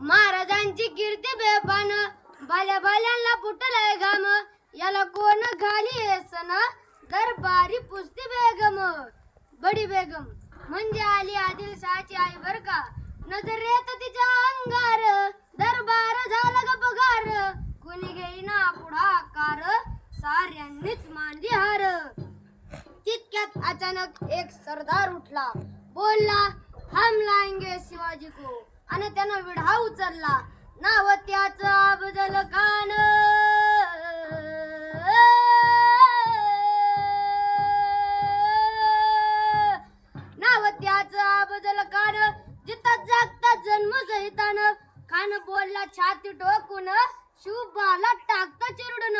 महाराजांची कीर्ती बेपान, भल्या भल्यांना फुटलंय घाम. याला कोण घाली येसन, दरबारी पुसती बेगम. बडी बेगम म्हणजे आली आदिलशाहाची आई बर का. नजरेत तिच्या अंगार, दरबार झाला ग पगार. कुणी घेईना पुढाकार, साऱ्यांनीच मांडली हार. तितक्यात अचानक एक सरदार उठला, बोलला हम लाएंगे शिवाजी को. आणि त्यानं विढा उचलला, नाव त्याचं अफजल खान. नाव त्याचं अफजल खान. जिथं जागता जन्म सहितान. खान बोलला छाती टोकून, शिवबाला टाकता चिरडून.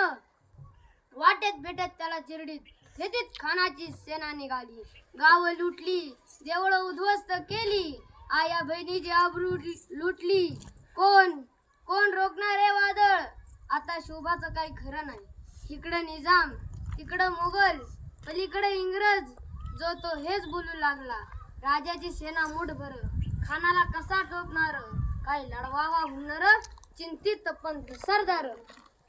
वाटेत भेटत त्याला चिरडीत, हेतीत खानाची सेना निघाली. गाव लुटली, देवळं उद्ध्वस्त केली, आया बहिणीची आबरू लुटली. कोण कोण रोखणार आहे वादळ. आता शोभाचं काही खरं नाही. इकडं निजाम, तिकडं मुघल, पलीकडे इंग्रज. जो तो हेच बोलू लागला, राजाची सेना मुठभर. खानाला कसा टोकणार, काय लढवावा होणार. चिंतित पण सरदार.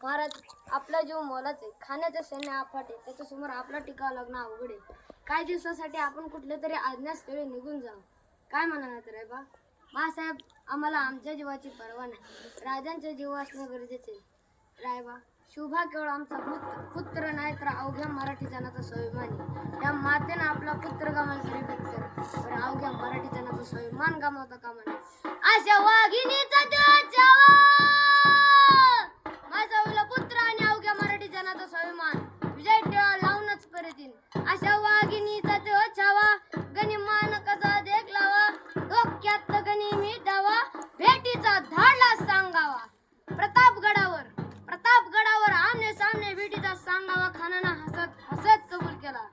महाराज आपला जीव मोलाच आहे. खाण्याच्या सैन्य अफाट आहे, त्याच्यासमोर आपला टिकाव लागणं अवघड आहे. काही दिवसासाठी आपण कुठल्या तरी अज्ञातस्थळी निघून जाऊ. काय म्हणाला तर आहे बा. बाळासाहेब आम्हाला आमच्या जीवाची पर्वा नाही, राजांचा जीव असणं गरजेचे आहे. रायबा शुभा केवळ आमचा पुत्र नाही तर अवघ्या मराठी जनाचा स्वाभिमान. या मातेनं आपला पुत्र गमावला तरी तर अवघ्या मराठी जनाचा स्वाभिमान गमावता कामा नये. अशा वाघिणीचा देवाच्यावा माझा पुत्र आणि अवघ्या मराठी जनाचा स्वाभिमान विजय टिळा लावूनच परत येईन. अशा वाघिणीचा देव छावा, गनिमान कसा देखलावा. डोक्यात गणी मी दावा, भेटीचा धाडला सांगावा. प्रतापगडावर आमने सामने भेटीचा सांगावा. खानानं हसत हसत कबूल केला.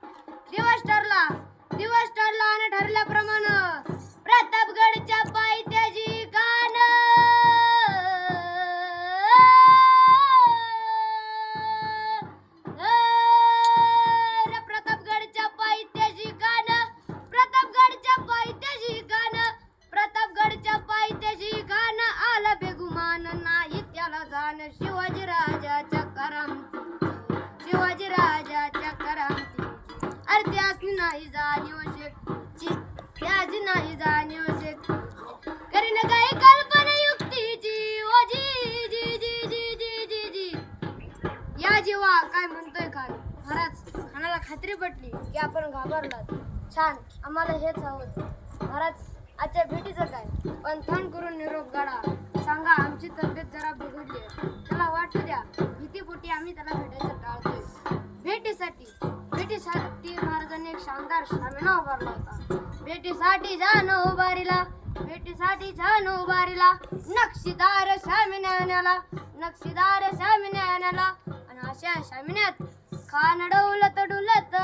दिवस ठरला आणि ठरल्याप्रमाणे प्रतापगडच्या पायथ्याची खान. प्रतापगडच्या पायथ्याची खान. आला बेगुमान नाही त्याला जाण. शिवाजी राजाच्या करामती अरे त्यासनी नाही जाणीव शेठची. त्याची नाही जाणीव शेठची. करीन काही कल्पना युक्तीची. ओ जी जी जी जी जी जी जी या जीवा काय म्हणतोय खान. महाराज खानाला खात्री पटली की आपण घाबरलात. छान, आम्हाला हेच हवं. महाराज आजच्या भेटीचं काय, पण थंड करून निरोप काढा. सांगा आमची तब्येत जरा बिघडली आहे, त्याला वाटू द्या. भीतीपोटी आम्ही त्याला भेटायचं टाळतोय. भेटीसाठी महाराजांनी एक शानदार शामियाना उभारला होता. भेटीसाठी जाण उभारीला नक्षीदार शामियान्याला. आणि अशा शामियान्यात खान दौलत डुलत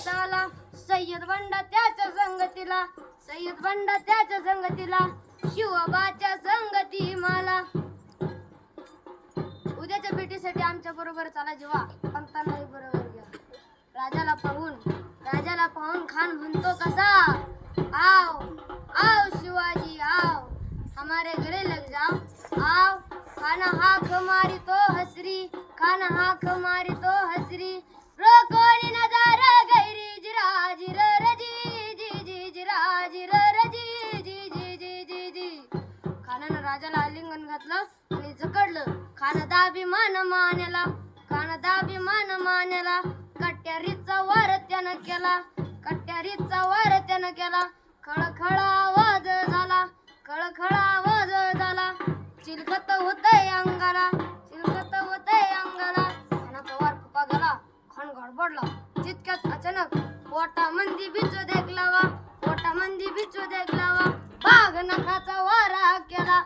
आला. सय्यद बंडा त्याच्या संगतीला. शिवबाच्या संगती मला. उद्याच्या भेटीसाठी आमच्या बरोबर चला जीवा, पंतांनाही बरोबर घ्या. राजाला पाहून खान म्हणतो कसा, आओ शिवाजी आओ, हमारे घरे लग जाओ आओ. खाना हाक मारी तो हसरी. रोकोनी नजार गैरी जिरा जिरा रजी जी जी जिरा जिरा रजी जी जी जी जी जी. खानानं राजाला आलिंगन घातलं आणि जकडलं. खान दाभिमान मानेला. कट्यारीचा वार त्यानं केला. खळखळ आवाज झाला. चिलखत होतंय अंगाला. खानाचा वार फुका गेला. खान गडबडला. तितक्यात अचानक पोटामंदी बिचू देखलावा. बाघ नखाचा वारा केला.